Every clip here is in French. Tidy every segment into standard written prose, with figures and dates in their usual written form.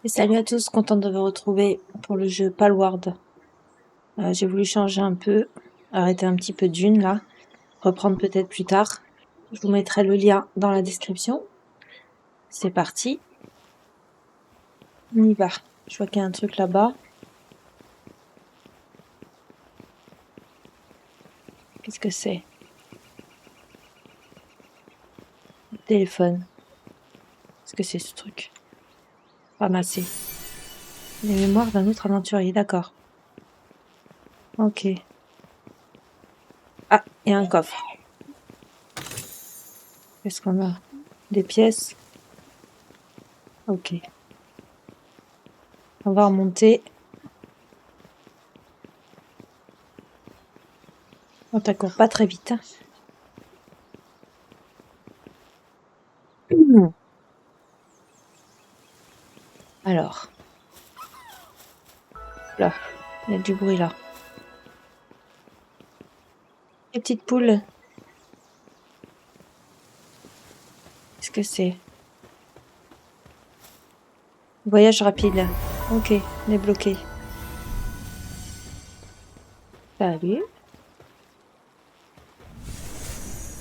Et salut à tous, contente de vous retrouver pour le jeu Palworld. J'ai voulu changer un peu, arrêter un petit peu d'une là, reprendre peut-être plus tard. Je vous mettrai le lien dans la description. C'est parti. On y va. Je vois qu'il y a un truc là-bas. Qu'est-ce que c'est? Téléphone. Qu'est-ce que c'est ce truc? Ramasser. Les mémoires d'un autre aventurier, d'accord. Ok. Ah, il y a un coffre. Qu'est-ce qu'on a? Des pièces. Ok. On va remonter. On t'accourt pas très vite. Alors, là, il y a du bruit là. Les petites poules. Qu'est-ce que c'est? Voyage rapide. Ok, débloqué. Salut.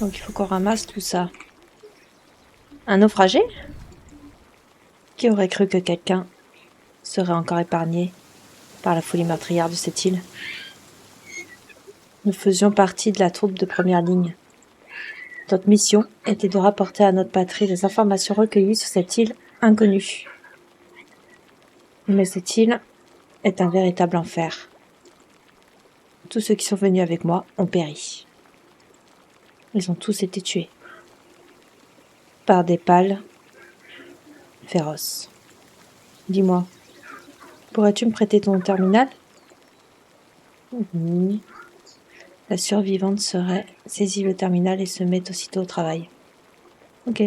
Donc il faut qu'on ramasse tout ça. Un naufragé? Qui aurait cru que quelqu'un serait encore épargné par la folie meurtrière de cette île? Nous faisions partie de la troupe de première ligne. Notre mission était de rapporter à notre patrie les informations recueillies sur cette île inconnue. Mais cette île est un véritable enfer. Tous ceux qui sont venus avec moi ont péri. Ils ont tous été tués par des pâles féroces. Dis-moi, pourrais-tu me prêter ton terminal? Oui. La survivante saisit le terminal et se met aussitôt au travail. Ok.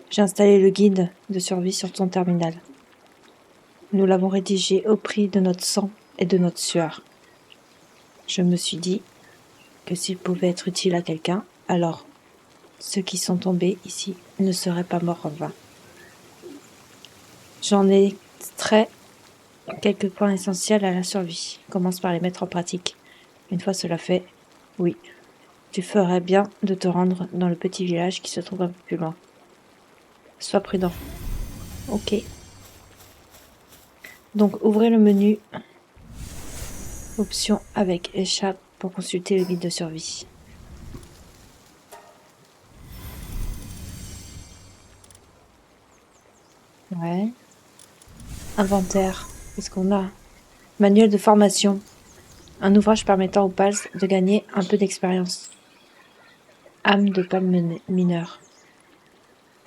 J'ai installé le guide de survie sur ton terminal. Nous l'avons rédigé au prix de notre sang et de notre sueur. Je me suis dit que s'il pouvait être utile à quelqu'un, alors ceux qui sont tombés ici ne seraient pas morts en vain. J'en ai extrait quelques points essentiels à la survie. Commence par les mettre en pratique. Une fois cela fait, oui, tu ferais bien de te rendre dans le petit village qui se trouve un peu plus loin. Sois prudent. Ok. Donc ouvrez le menu Options avec échappe pour consulter le guide de survie. Ouais. Inventaire. Qu'est-ce qu'on a? Manuel de formation. Un ouvrage permettant aux PALS de gagner un peu d'expérience. Âme de palme mineur.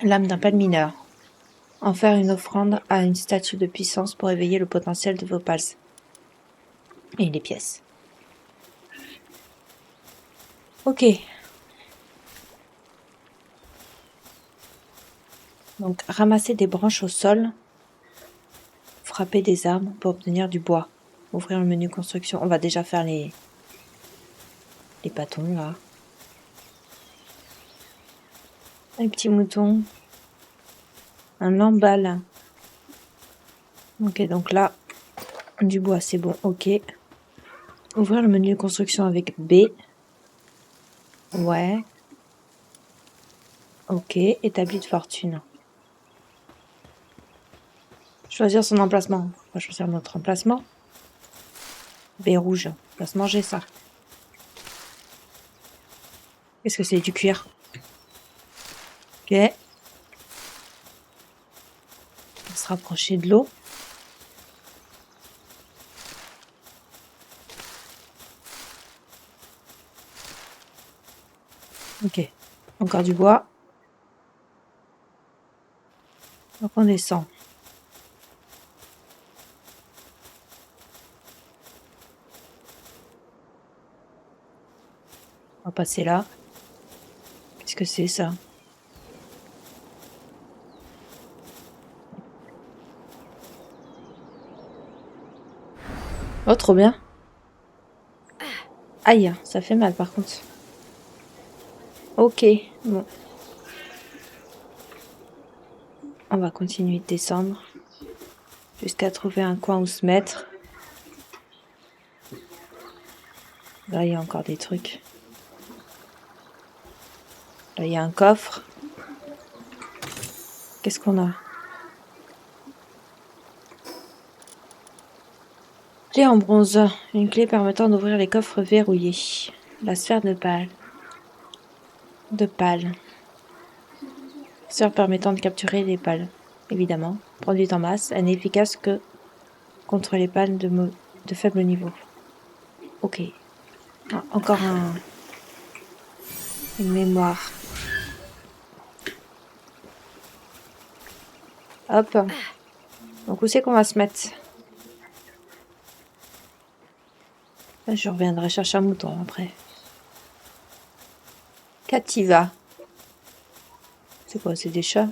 L'âme d'un palme mineur. En faire une offrande à une statue de puissance pour éveiller le potentiel de vos PALS. Et les pièces. Ok. Donc, ramasser des branches au sol. Frapper des arbres pour obtenir du bois. Ouvrir le menu construction. On va déjà faire les bâtons là. Un petit mouton. Un lamballe. Ok, donc là, du bois, c'est bon, ok. Ouvrir le menu de construction avec B. Ouais. Ok, établi de fortune. Choisir son emplacement. On va choisir notre emplacement. B rouge. On va se manger ça. Qu'est-ce que c'est? Du cuir. Ok. On va se rapprocher de l'eau. Ok. Encore du bois. Donc on descend. On va passer là. Qu'est-ce que c'est ça? Oh, trop bien. Aïe, ça fait mal par contre. Ok, bon. On va continuer de descendre. jusqu'à trouver un coin où se mettre. Là, il y a encore des trucs. Là, il y a un coffre. Qu'est-ce qu'on a? Clé en bronze. Une clé permettant d'ouvrir les coffres verrouillés. La sphère de pâle. Sphère permettant de capturer les pales. Évidemment. Produite en masse, elle n'est efficace que contre les pales de faible niveau. Ok. Ah, encore une mémoire. Hop. Donc où c'est qu'on va se mettre? Là, je reviendrai chercher un mouton après. Cativa. C'est quoi? C'est des chats?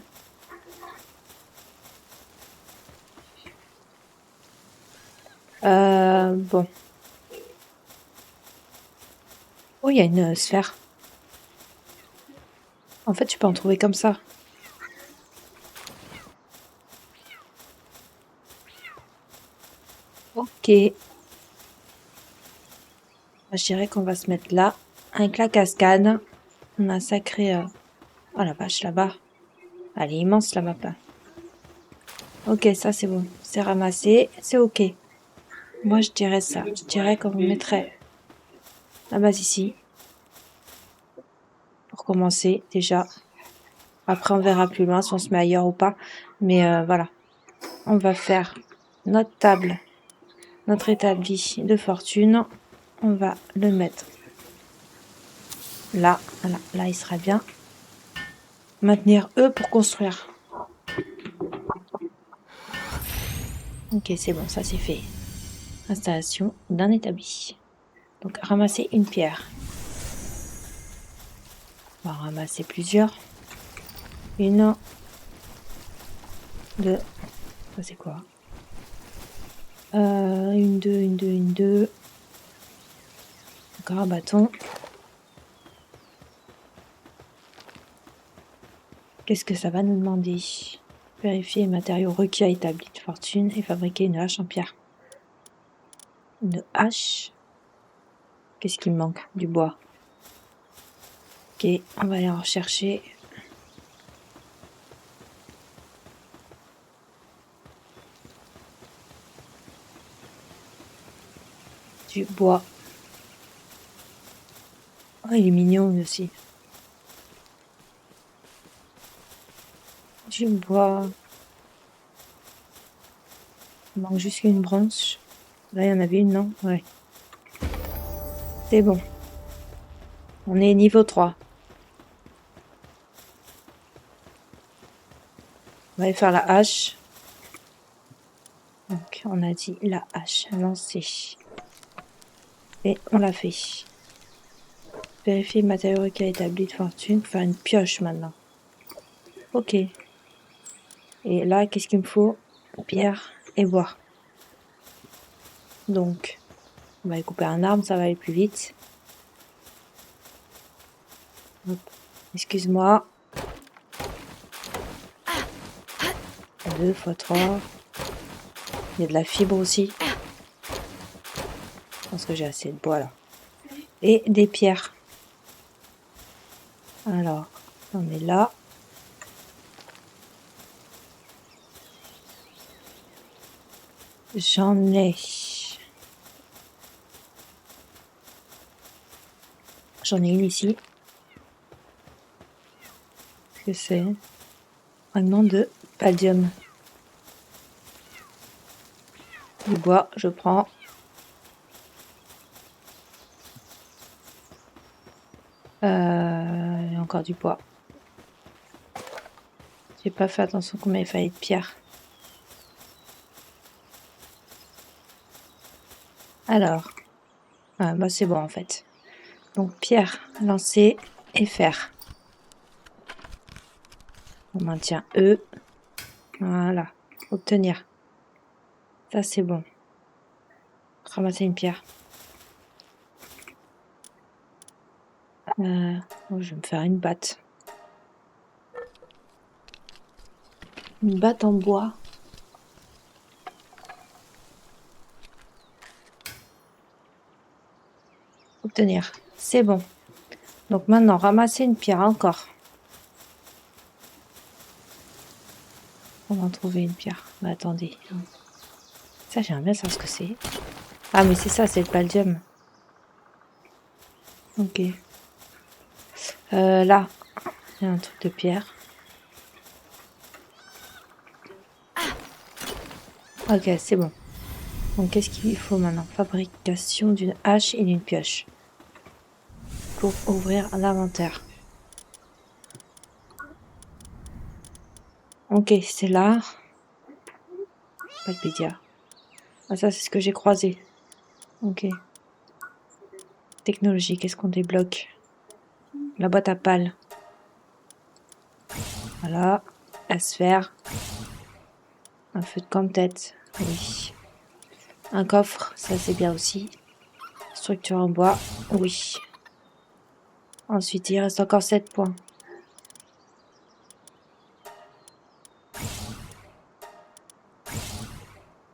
Bon. Oh, il y a une sphère. En fait, tu peux en trouver comme ça. Ok. Je dirais qu'on va se mettre là, avec la cascade. On a un sacré... Oh la vache, là-bas. Elle est immense, la map. Ok, ça c'est bon. C'est ramassé. C'est ok. Moi, je dirais ça. Je dirais qu'on mettrait la base ici. Pour commencer, déjà. Après, on verra plus loin si on se met ailleurs ou pas. Mais voilà. On va faire notre table, notre établi de fortune. On va le mettre là. Voilà, là, il sera bien. Maintenir E pour construire. Ok, c'est bon, ça c'est fait. Installation d'un établi. Donc, ramasser une pierre. On va ramasser plusieurs. Une, deux. Ça c'est quoi? Une, deux. Encore un bâton. Qu'est-ce que ça va nous demander? Vérifier les matériaux requis à établi de fortune et fabriquer une hache en pierre. Une hache. Qu'est-ce qui me manque? Du bois. Ok, on va aller en rechercher. Du bois. Oh, il est mignon lui aussi. Du bois. Il manque juste une branche. Là, il y en avait une, non? Ouais. C'est bon. On est niveau 3. On va aller faire la hache. Donc, on a dit la hache lancée. Et on l'a fait. Vérifier le matériau requis à établi de fortune pour faire une pioche maintenant. Ok. Et là, qu'est-ce qu'il me faut? Pierre et bois. Donc, on va aller couper un arbre, ça va aller plus vite. Hop. Excuse-moi. 2 x 3. Il y a de la fibre aussi. Je pense que j'ai assez de bois là. Et des pierres. Alors, on est là. J'en ai. J'en ai une ici. Qu'est-ce que c'est? Fragment de palladium. Du bois, je prends. Il y a encore du bois. J'ai pas fait attention combien il fallait de pierre. Alors, bah c'est bon en fait. Donc pierre, lancer et fer. On maintient E. Voilà. Obtenir. Ça c'est bon. Ramasser une pierre. Oh, je vais me faire une batte. Une batte en bois. Obtenir. C'est bon. Donc maintenant, ramasser une pierre encore. On va en trouver une pierre. Mais attendez. Ça, j'aimerais bien savoir ce que c'est. Ah, mais c'est ça, c'est le paldium. Ok. Là, il y a un truc de pierre. Ok, c'est bon. Donc, qu'est-ce qu'il faut maintenant? Fabrication d'une hache et d'une pioche. Pour ouvrir l'inventaire. Ok, c'est là. Palpédia. Ah, ça, c'est ce que j'ai croisé. Ok. Technologie, qu'est-ce qu'on débloque? La boîte à pales. Voilà. La sphère. Un feu de camp-tête. Oui. Un coffre, ça c'est bien aussi. Structure en bois. Oui. Ensuite, il reste encore 7 points.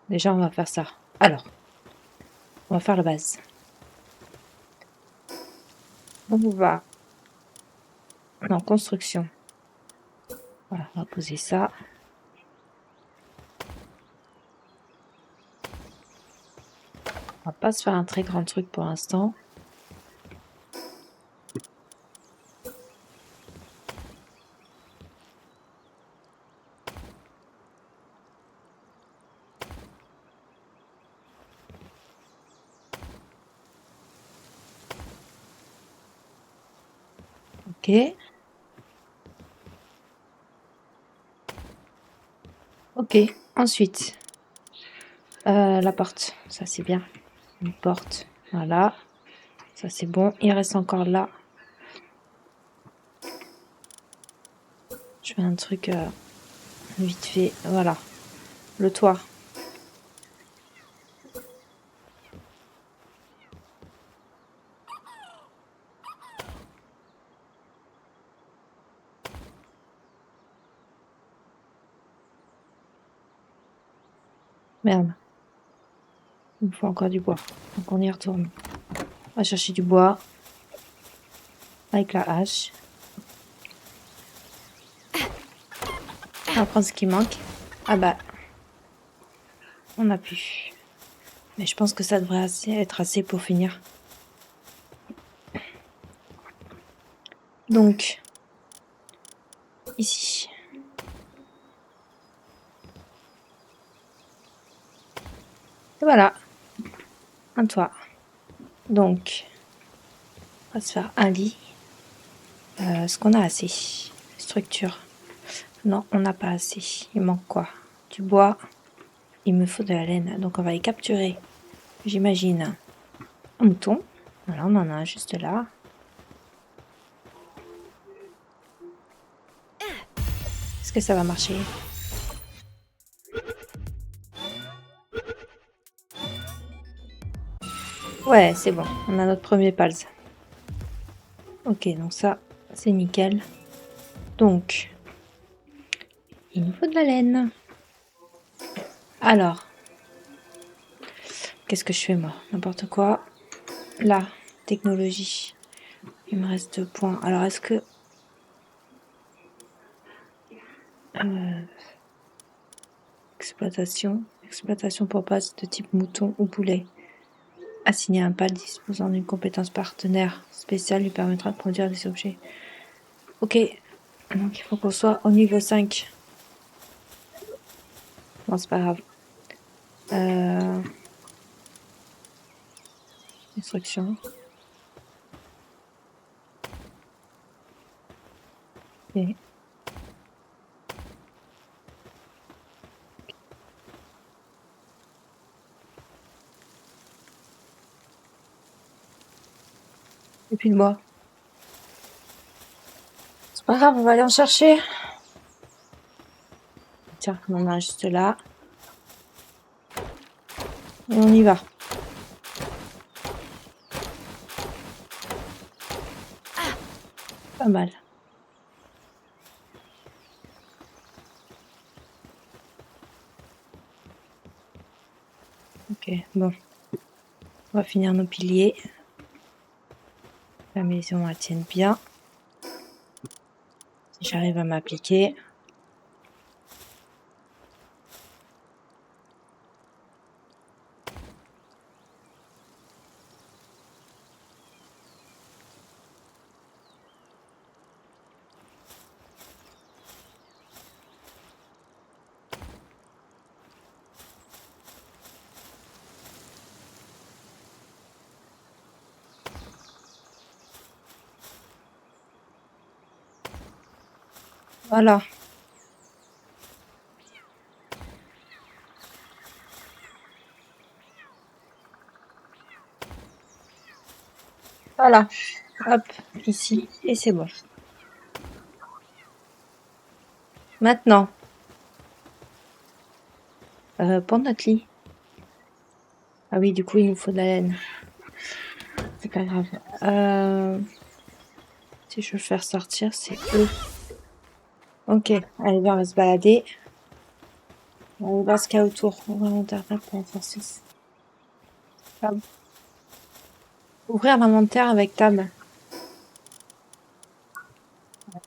Déjà, on va faire ça. Alors, on va faire la base. On va dans construction. Voilà, on va poser ça. On va pas se faire un très grand truc pour l'instant. Ok. Ok. Ensuite, la porte. Ça c'est bien. Une porte. Voilà. Ça c'est bon. Il reste encore là. Je fais un truc vite fait. Voilà. Le toit. Merde. Il me faut encore du bois. Donc on y retourne. On va chercher du bois. Avec la hache. On va prendre ce qui manque. Ah bah. On a pu. Mais je pense que ça devrait être assez pour finir. Donc. Ici. Et voilà. Un toit. Donc. On va se faire un lit. Est-ce qu'on a assez? Structure. Non, on n'a pas assez. Il manque quoi? Du bois. Il me faut de la laine. Donc on va les capturer. J'imagine. Un mouton. Voilà, on en a un juste là. Est-ce que ça va marcher? Ouais, c'est bon. On a notre premier pals. Ok, donc ça, c'est nickel. Donc, il nous faut de la laine. Alors, qu'est-ce que je fais moi? N'importe quoi. Là, technologie. Il me reste 2 points. Alors, est-ce que... exploitation. Exploitation pour base de type mouton ou poulet. Assigner un pal disposant d'une compétence partenaire spéciale lui permettra de produire des objets. Ok. Donc, il faut qu'on soit au niveau 5. Bon, c'est pas grave. Instruction. Ok. Et puis le bois. C'est pas grave, on va aller en chercher. Tiens, on en a juste là. Et on y va. Pas mal. Ok, bon. On va finir nos piliers. la maison elle tienne bien. Si j'arrive à m'appliquer. Voilà. Voilà. Hop, ici. Et c'est bon. Maintenant, pour notre lit. Ah oui, du coup, il nous faut de la laine. C'est pas grave. Si je veux faire sortir, c'est eux. Ok, allez, viens, on va se balader. On va voir ce qu'il y a autour. On va monter après pour en faire 6. Ouvrir l'inventaire avec Tab.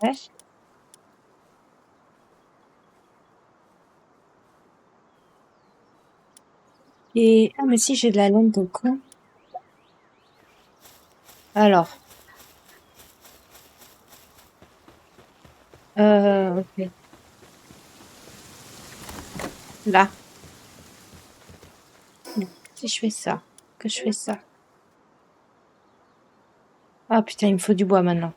Ouais. Et... Ah, mais si, j'ai de la laine de con. Alors. Ok. Là. Si je fais ça. Que je fais ça. Ah, putain, il me faut du bois maintenant.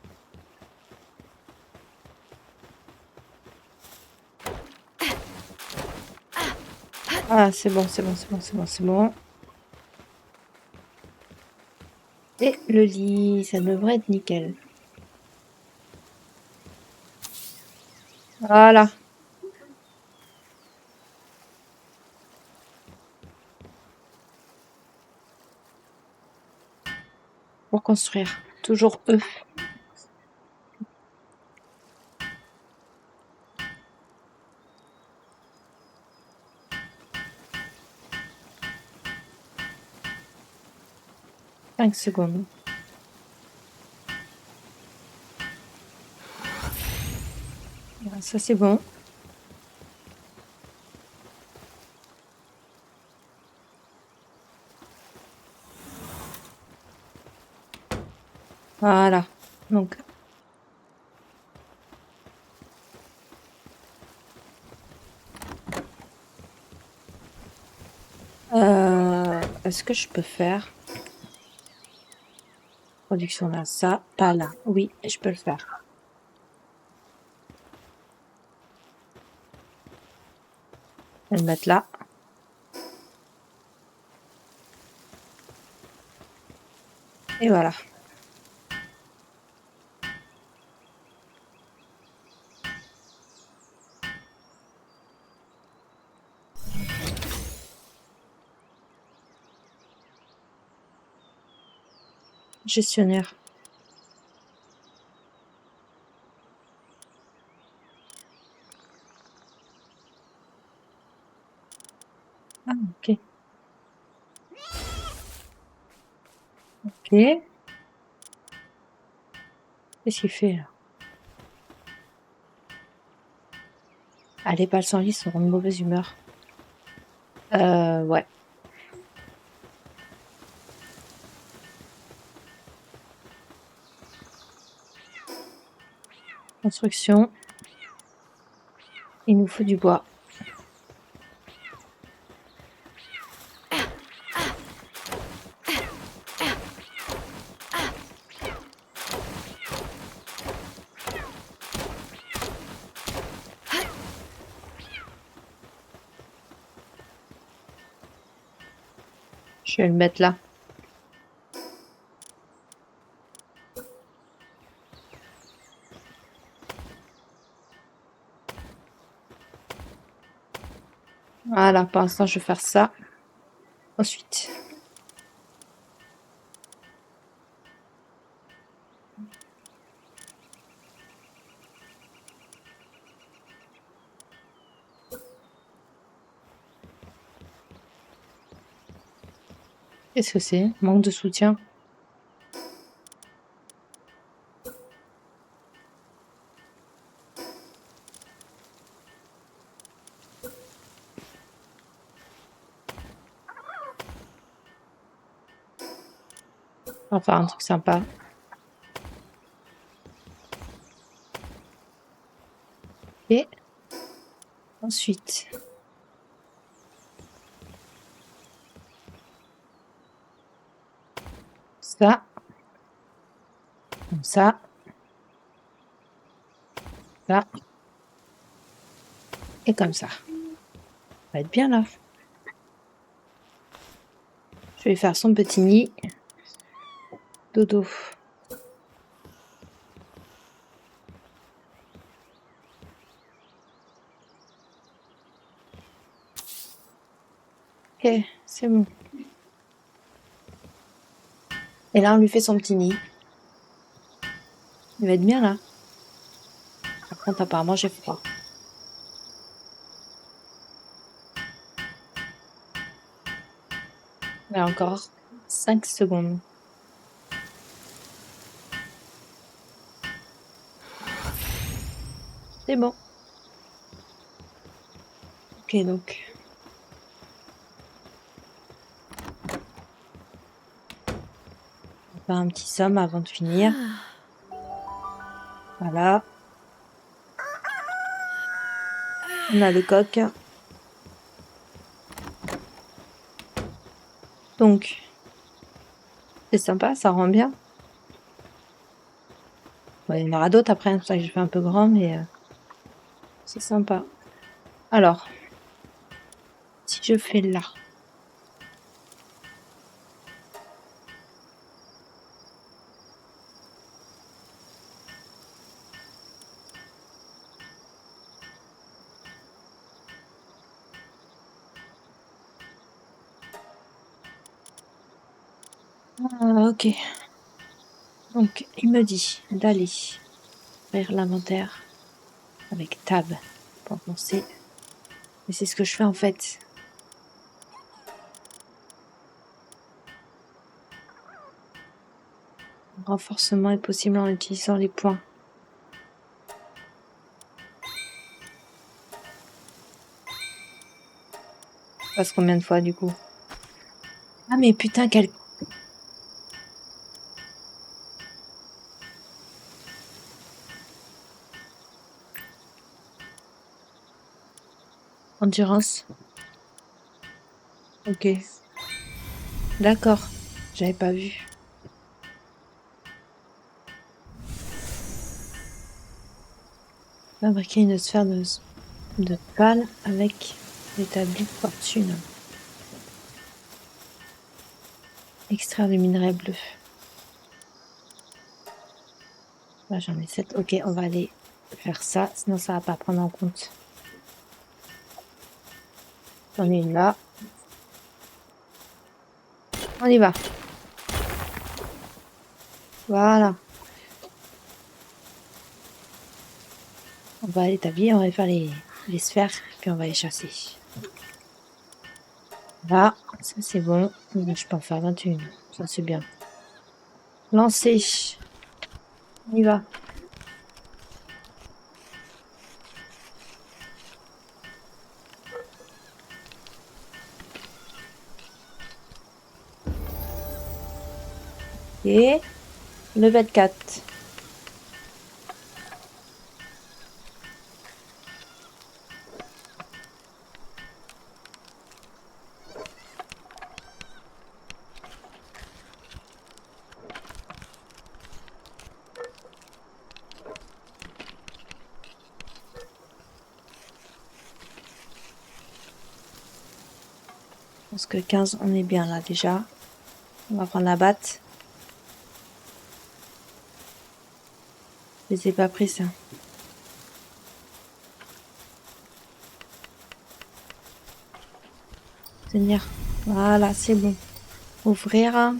Ah, c'est bon, c'est bon, c'est bon, c'est bon, c'est bon. Et le lit, ça devrait être nickel. Voilà. Pour construire. Toujours eux. Cinq secondes. Voilà, ça, c'est bon. Voilà. Donc, est-ce que je peux faire production là, ça, pas là. Oui, je peux le faire. Je vais le mettre là. Et voilà. Gestionnaire. Ah, ok. Ok. Qu'est-ce qu'il fait là? Ah, les palissandlis sont en mauvaise humeur. Ouais. Construction. Il nous faut du bois. Je vais le mettre là. Voilà, pour l'instant, je vais faire ça. Ensuite. Qu'est-ce que c'est? Manque de soutien. Enfin, un truc sympa. Et ensuite, ça, comme ça, et comme ça. Ça va être bien là. Je vais faire son petit nid. Dodo. Ok, c'est bon. Et là, on lui fait son petit nid. Il va être bien là. Par contre, apparemment, j'ai froid. Il y a encore 5 secondes. C'est bon. Ok, donc. On va faire un petit somme avant de finir. Voilà. On a le coq. Donc, c'est sympa, ça rend bien. Bon, il y en aura d'autres après, c'est pour ça que j'ai fait un peu grand, mais c'est sympa. Alors, si je fais là. Ah, ok. Donc, il me dit d'aller ouvrir l'inventaire avec Tab pour penser. Et c'est ce que je fais en fait. Renforcement est possible en utilisant les points. Ça passe combien de fois du coup? Ah mais putain, quel... Endurance. Ok. D'accord. J'avais pas vu. Fabriquer une sphère de pâle avec l'établi de fortune. Extraire du minerai bleu. Là, j'en ai 7. Ok, on va aller faire ça, sinon ça va pas prendre en compte. J'en ai une là. On y va. Voilà. On va l'établir, on va faire les sphères, puis on va les chasser. Là, ça c'est bon. Je peux en faire 21. Ça c'est bien. Lancer. On y va. Et le 24. Je pense que 15, on est bien là déjà. On va prendre la batte. Je les ai pas pris ça. Tenir. Voilà, c'est bon. Ouvrir.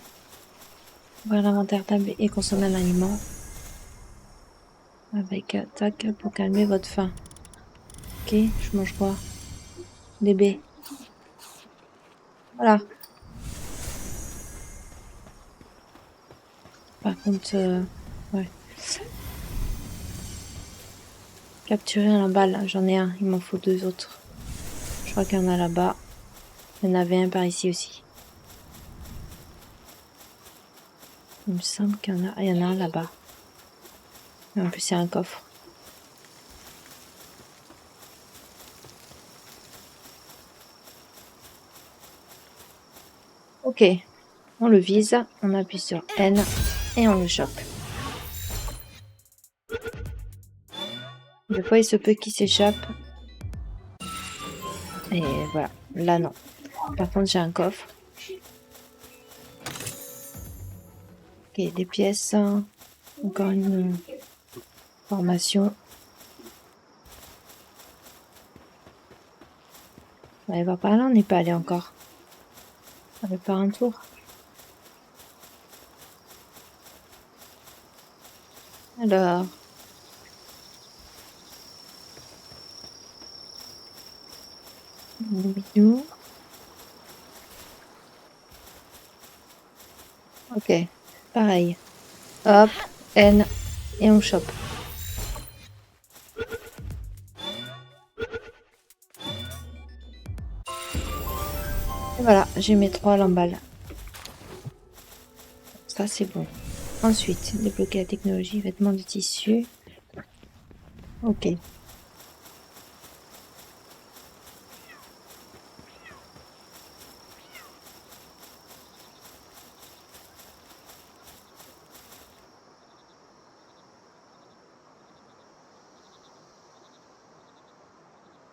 Ouvrir l'inventaire table et consommer un aliment. Avec tac pour calmer votre faim. Ok, je mange quoi? Des baies. Voilà. Par contre, ouais. Capturer un balle, j'en ai un, il m'en faut 2 autres. Je crois qu'il y en a là-bas. Il y en avait un par ici aussi. Il me semble qu'il y en a. Ah, il y en a un là-bas. En plus, c'est un coffre. Ok. On le vise. On appuie sur N et on le chope. Des fois, il se peut qu'il s'échappe. Et voilà. Là, non. Par contre, j'ai un coffre. Ok, des pièces. Encore une formation. On va aller voir par là. On n'est pas allé encore. On va faire un tour. Alors. Bidou. Ok. Pareil. Hop. N. Et on chope. Et voilà, j'ai mes 3 lamballes. Ça, c'est bon. Ensuite, débloquer la technologie, vêtements de tissu. Ok.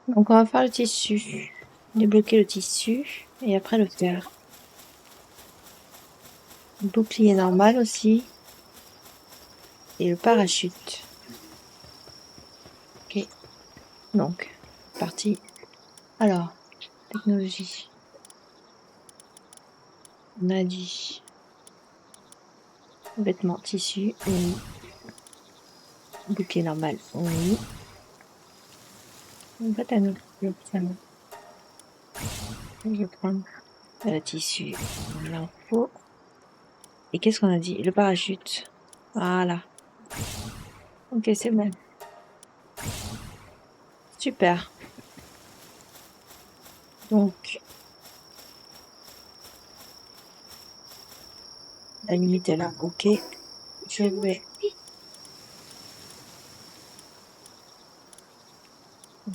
Donc, on va faire le tissu. Débloquer le tissu et après le fer. Le bouclier normal aussi. Et le parachute. Ok. Donc, parti. Alors, technologie. On a dit vêtements, tissu, oui. Bouclier normal, oui. En fait, un autre option. Je vais prendre le tissu, l'info. Et qu'est-ce qu'on a dit? Le parachute. Voilà. Ok, c'est bon. Super. Donc, la limite est là. Ok. Je vais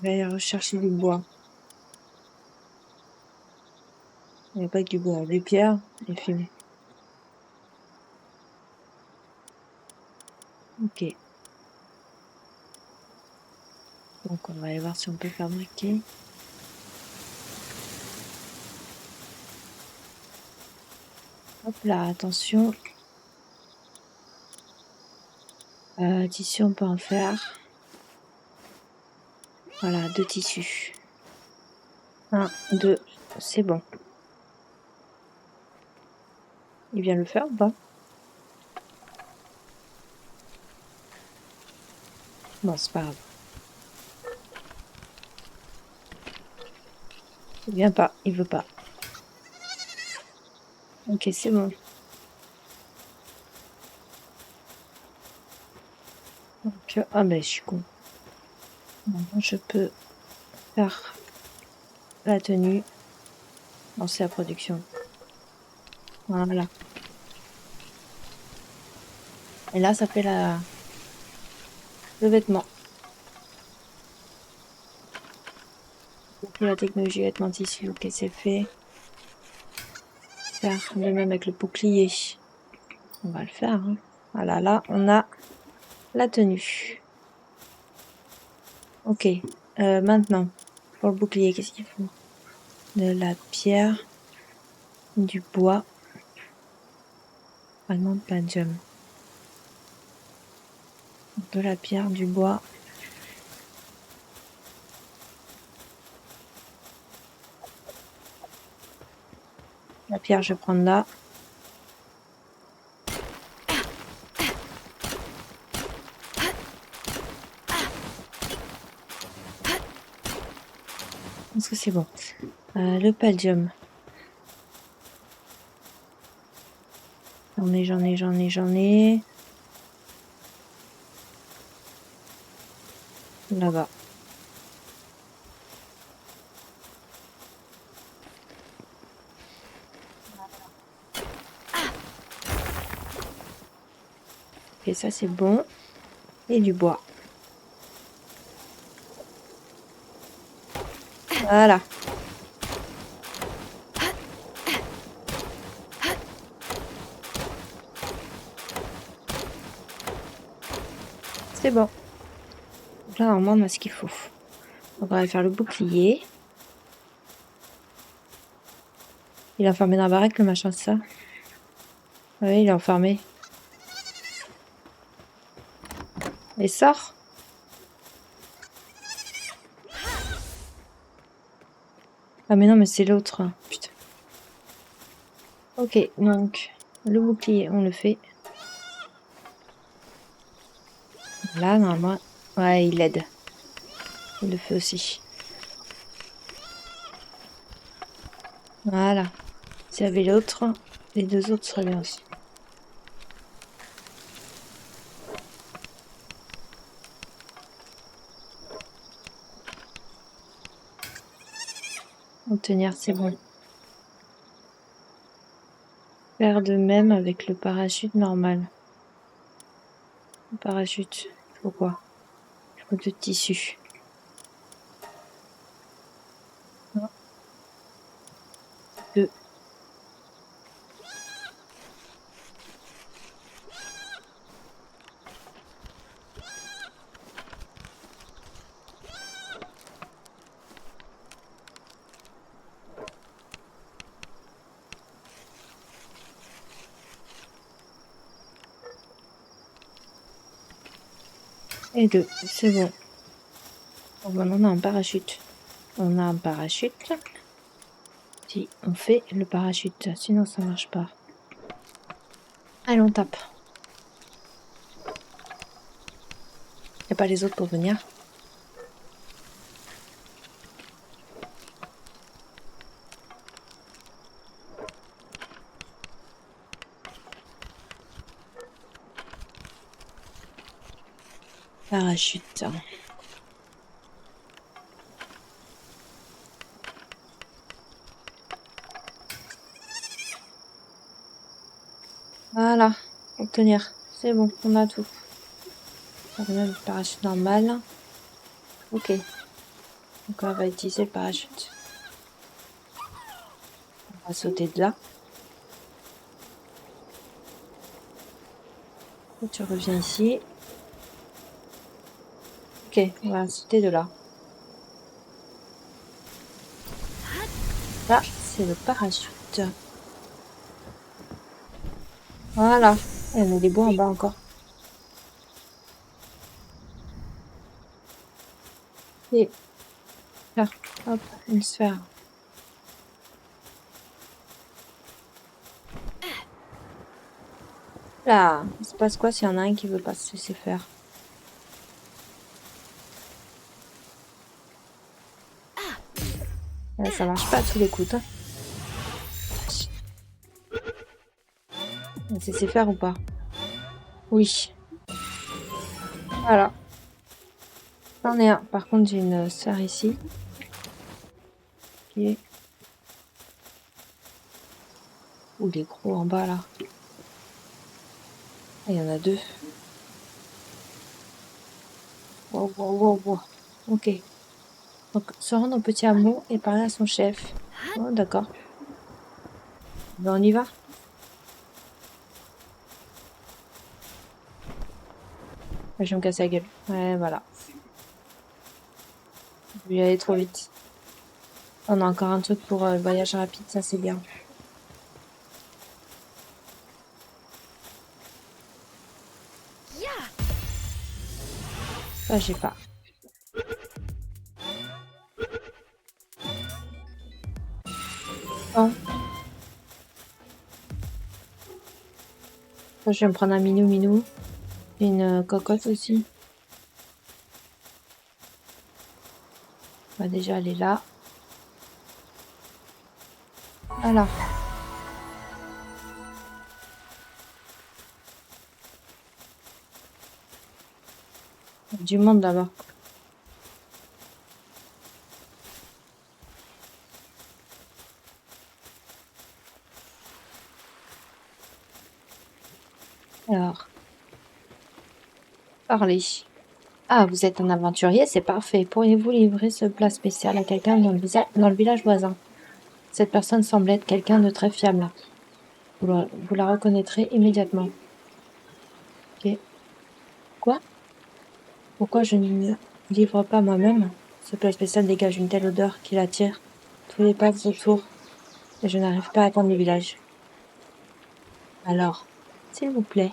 aller rechercher du bois. Il n'y a pas que du bois, des pierres et fumée. Ok. Donc, on va aller voir si on peut fabriquer. Hop là, attention. Tissu, on peut en faire. Voilà, 2 tissus. 1, 2, c'est bon. Il vient le faire ou pas? Bon, c'est pas grave. Il vient pas, il veut pas. Ok, c'est bon. Donc, ah ben, je suis con. Maintenant, je peux faire la tenue, lancer la production. Voilà. Et là, ça fait le vêtement. Donc, la technologie vêtement tissu, ok, c'est fait. Faire le même avec le bouclier. On va le faire. Hein. Voilà, là, on a la tenue. Ok. Maintenant, pour le bouclier, qu'est-ce qu'il faut? De la pierre, du bois, fragment de palladium. De la pierre, du bois. La pierre, je vais prendre là. Est-ce que c'est bon? Le palladium. J'en ai. Là-bas. Ok, ça c'est bon. Et du bois. Voilà. C'est bon. Donc là, normalement, on a ce qu'il faut. Donc on va faire le bouclier. Il est enfermé dans la baraque, le machin, c'est ça? Oui, il est enfermé. Et sort. Ah mais non, mais c'est l'autre. Putain. Ok, donc le bouclier, on le fait. Là, normalement, ouais, il aide. Il le fait aussi. Voilà. S'il y avait l'autre, les deux autres seraient bien aussi. Obtenir, c'est bon. Faire de même avec le parachute normal. Le parachute, il faut quoi? Il faut de tissu. Un, deux. Et deux, c'est bon. Bon, maintenant, on a un parachute. On a un parachute. Si on fait le parachute, sinon ça marche pas. Allez, on tape. Y a pas les autres pour venir. Parachute. Voilà, obtenir. C'est bon, on a tout. On a même le parachute normal. Ok. Donc on va utiliser le parachute. On va sauter de là. Et tu reviens ici. Ok, on va sauter de là. Là, c'est le parachute. Voilà. Et on a des bois en bas encore. Et là, hop, une sphère. Là, il se passe quoi s'il y en a un qui veut pas se laisser faire? Là, ça marche pas à tous les coups, hein. On va se laisser faire ou pas? Oui. Voilà. J'en ai un. Par contre, j'ai une sphère ici. Qui est... Ouh, il est gros en bas, là. Ah, il y en a deux. Wow, wow, wow, wow. Ok. Donc, se rendre au petit hameau et parler à son chef. Oh, d'accord. Ben, on y va. Je vais me casser la gueule. Ouais, voilà. Je vais y aller trop vite. On a encore un truc pour le voyage rapide, ça c'est bien. Ça, j'ai pas. Non. Ça, je vais me prendre un minou. Une cocotte aussi. On va déjà aller là. Voilà. Il y a du monde là-bas. Alors. Parler. Ah, vous êtes un aventurier, c'est parfait. Pourriez-vous livrer ce plat spécial à quelqu'un dans le village voisin? Cette personne semble être quelqu'un de très fiable. Vous la reconnaîtrez immédiatement. Ok. Quoi? Pourquoi je ne livre pas moi-même? Ce plat spécial dégage une telle odeur qu'il attire tous les pas autour et je n'arrive pas à atteindre le village. Alors, s'il vous plaît,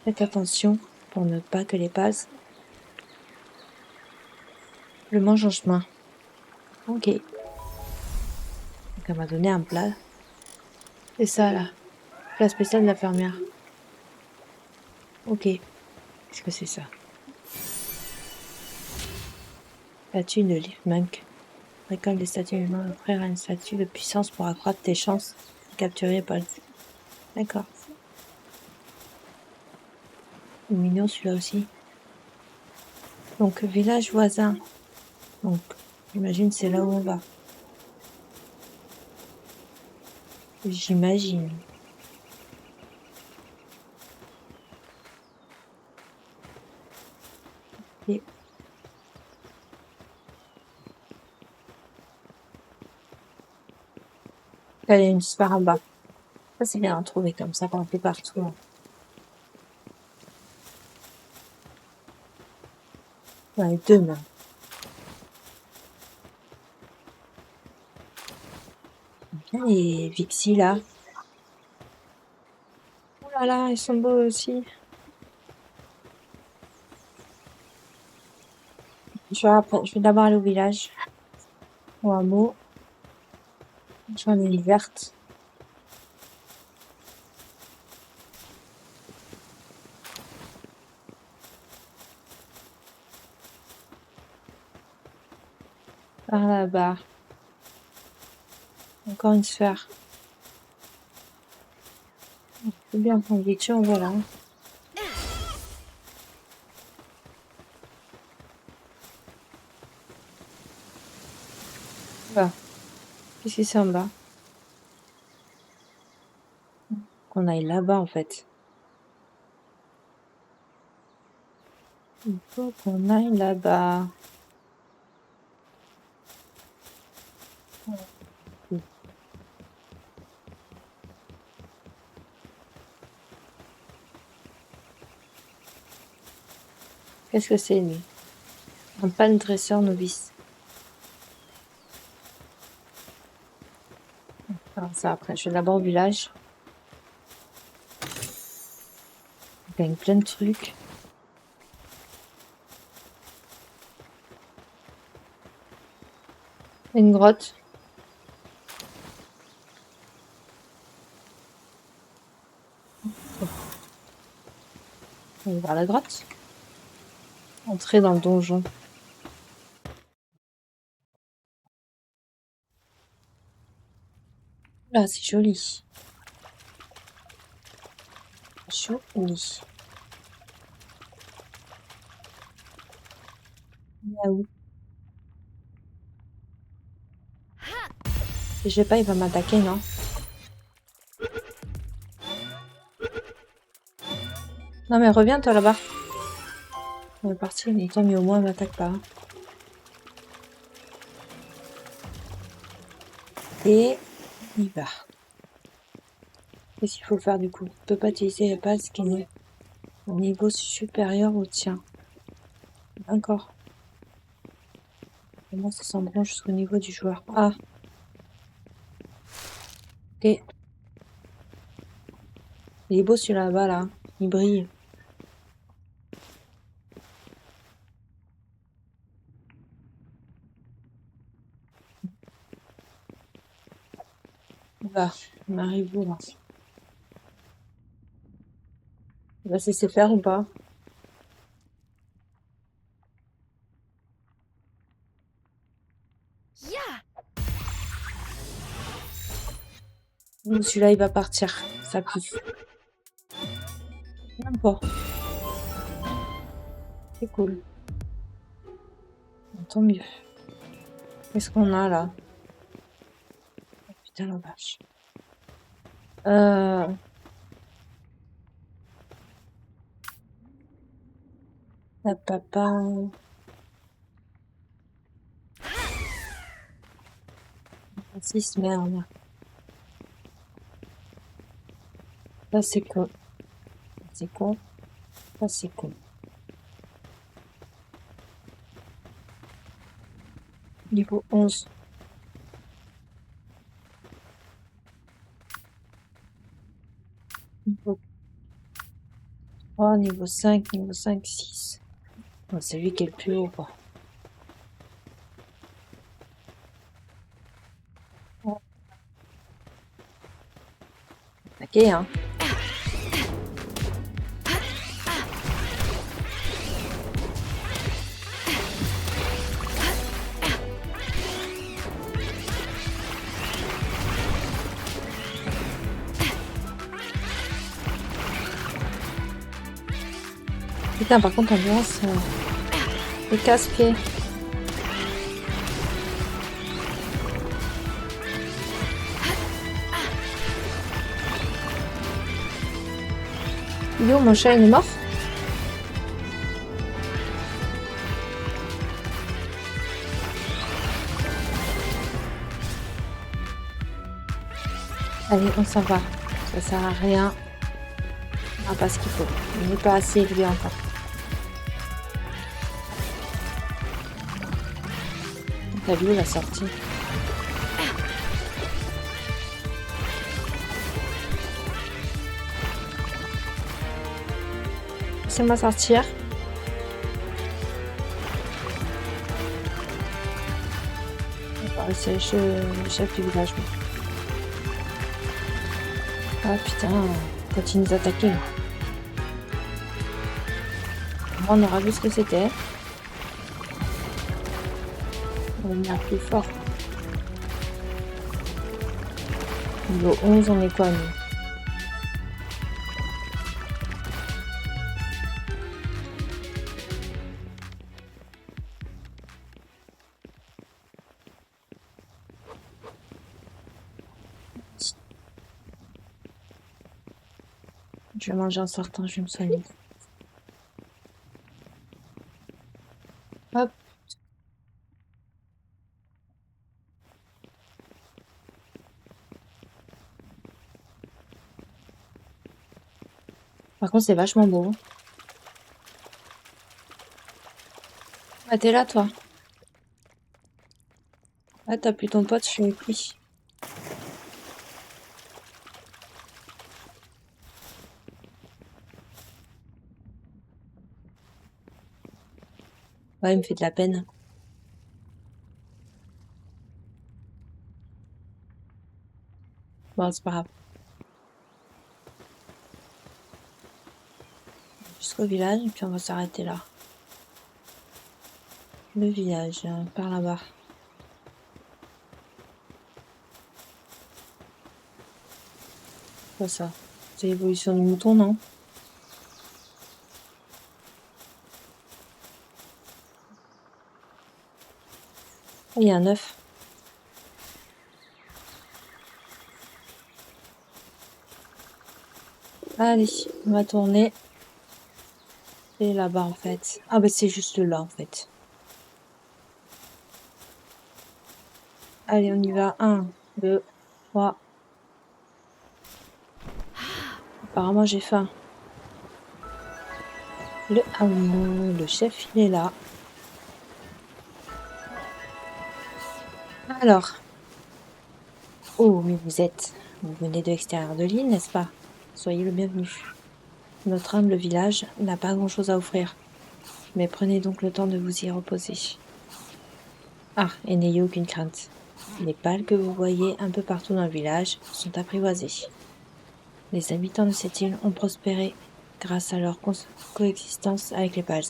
faites attention pour ne pas que les paz le mangent en chemin. Ok. Donc elle m'a donné un plat. C'est ça là. Plat spécial de la fermière. Ok. Qu'est-ce que c'est ça? Statue de Leafmunk. Récolte des statues humaines. Offrir une statue de puissance pour accroître tes chances de capturer Paul. D'accord. C'est mignon celui-là aussi. Donc, village voisin. Donc, j'imagine c'est là où on va. J'imagine. Et là, il y a une sphère en bas. Ça, c'est bien à trouver comme ça, un peu partout. Hein. Ouais, deux même. Bien les Vixie là. Oh là là, ils sont beaux aussi. Je vais d'abord aller au village. Au hameau. J'en ai une verte. Par là-bas. Encore une sphère. C'est bien prendre vite, voilà. Bah, qu'est-ce que c'est en bas? Qu'on aille là-bas en fait. Il faut qu'on aille là-bas. Qu'est-ce que c'est lui? Un pan dresseur novice. Alors ça après, je vais d'abord au village. On gagne plein de trucs. Une grotte. On va voir la grotte. Entrer dans le donjon. Là, c'est joli. Joli. Miaou. Si je vais pas, il va m'attaquer, non? Non mais reviens toi là-bas. On est parti, mais tant mieux, au moins il m'attaque pas. Hein. Et il va. Qu'est-ce qu'il faut faire du coup? On peut pas utiliser la base qui est au niveau supérieur au tien. D'accord. Comment ça s'embranche jusqu'au niveau du joueur? Ah, ok. Il est beau celui-là-bas, là. Il brille. Il va. On arrive où, là? Il va se laisser faire ou pas? Ou celui-là, il va partir. Ça pue. Même pas. C'est cool. Bon, tant mieux. Qu'est-ce qu'on a, là? Oh, putain, la vache. Euh... Papa. Francis, merde. Ça, c'est con. C'est con. Ça, c'est con. Niveau 11. Niveau 3, niveau 5, niveau 5, 6. Bon, c'est lui qui est le plus haut, quoi. Ok, hein. Putain, par contre, l'ambulance, est casse-pied. Yo, mon chat, il est mort? Allez, on s'en va. Ça sert à rien. On n'a pas ce qu'il faut. Il n'est pas assez élevé encore. T'as vu la sortie? Laissez-moi sortir. C'est le chef du village. Ah putain, continue d'attaquer. On aura vu ce que c'était. On est plus fort. Niveau 11, on est quoi, nous? Je vais manger en sortant, je vais me soigner. Hop. Par contre, c'est vachement beau. Ah, t'es là, toi? Ah, t'as plus ton pote, je l'ai pris. Ouais, il me fait de la peine. Bon, c'est pas grave. Jusqu'au village, et puis on va s'arrêter là. Le village, par là-bas. Quoi ça? C'est l'évolution du mouton, non? Oh, il y a un œuf. Allez, on va tourner. C'est là-bas en fait. Ah bah c'est juste là en fait. Allez, on y va. 1, 2, 3. Apparemment j'ai faim. Le chef il est là. Alors. Oh mais vous venez de l'extérieur de l'île, n'est-ce pas? Soyez le bienvenu. Notre humble village n'a pas grand-chose à offrir. Mais prenez donc le temps de vous y reposer. Ah, et n'ayez aucune crainte. Les pales que vous voyez un peu partout dans le village sont apprivoisées. Les habitants de cette île ont prospéré grâce à leur coexistence avec les pals.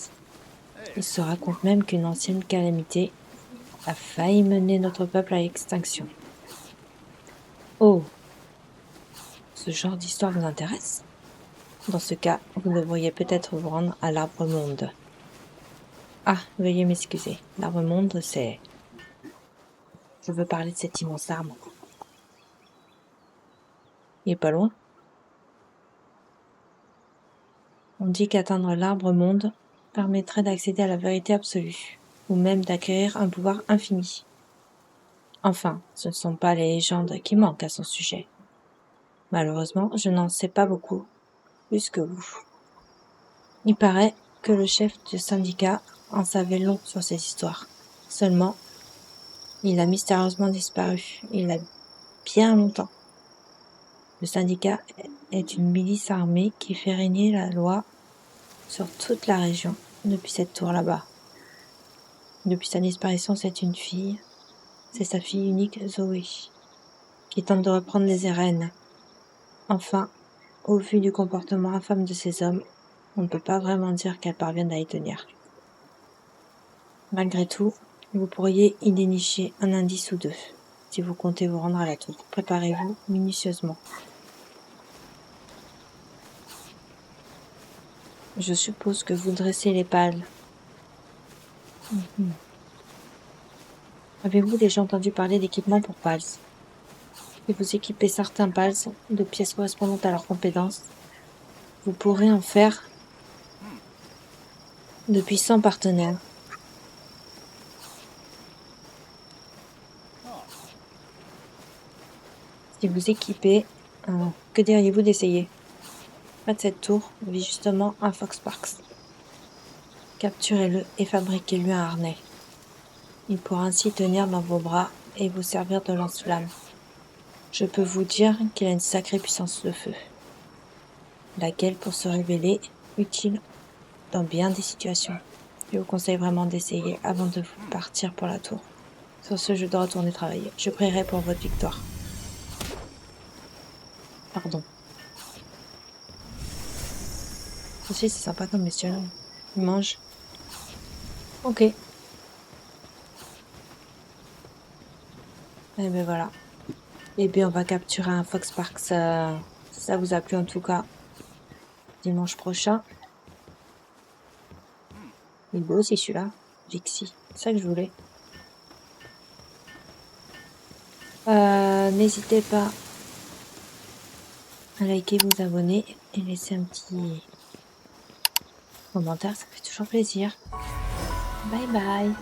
Il se raconte même qu'une ancienne calamité a failli mener notre peuple à l'extinction. Oh, ce genre d'histoire vous intéresse? Dans ce cas, vous devriez peut-être vous rendre à l'arbre monde. Ah, veuillez m'excuser. L'arbre monde, c'est... Je veux parler de cet immense arbre. Il est pas loin. On dit qu'atteindre l'arbre monde permettrait d'accéder à la vérité absolue, ou même d'acquérir un pouvoir infini. Enfin, ce ne sont pas les légendes qui manquent à son sujet. Malheureusement, je n'en sais pas beaucoup, plus que vous. Il paraît que le chef du syndicat en savait long sur ces histoires. Seulement, il a mystérieusement disparu, il y a bien longtemps. Le syndicat est une milice armée qui fait régner la loi sur toute la région, depuis cette tour là-bas. Depuis sa disparition, c'est une fille, c'est sa fille unique Zoé, qui tente de reprendre les rênes. Enfin, au vu du comportement infâme de ces hommes, on ne peut pas vraiment dire qu'elle parvienne à y tenir. Malgré tout, vous pourriez y dénicher un indice ou deux, si vous comptez vous rendre à la tour. Préparez-vous minutieusement. Je suppose que vous dressez les pales. Avez-vous déjà entendu parler d'équipement pour pals? Si vous équipez certains pals de pièces correspondantes à leurs compétences, vous pourrez en faire de puissants partenaires. Si vous équipez, que diriez-vous d'essayer? Près de cette tour vit justement un Foxparks. Capturez-le et fabriquez-lui un harnais. Il pourra ainsi tenir dans vos bras et vous servir de lance-flamme. Je peux vous dire qu'il a une sacrée puissance de feu, laquelle pour se révéler utile dans bien des situations. Je vous conseille vraiment d'essayer avant de vous partir pour la tour. Sur ce, je dois retourner travailler. Je prierai pour votre victoire. Pardon. Aussi, c'est sympa comme bestiole. Il mange. Ok. Et ben voilà. Et bien, on va capturer un Foxparks. Si ça vous a plu en tout cas. Dimanche prochain. Il est beau aussi celui-là. Vixie. C'est ça que je voulais. N'hésitez pas à liker, vous abonner et laisser un petit commentaire. Ça fait toujours plaisir. Bye bye.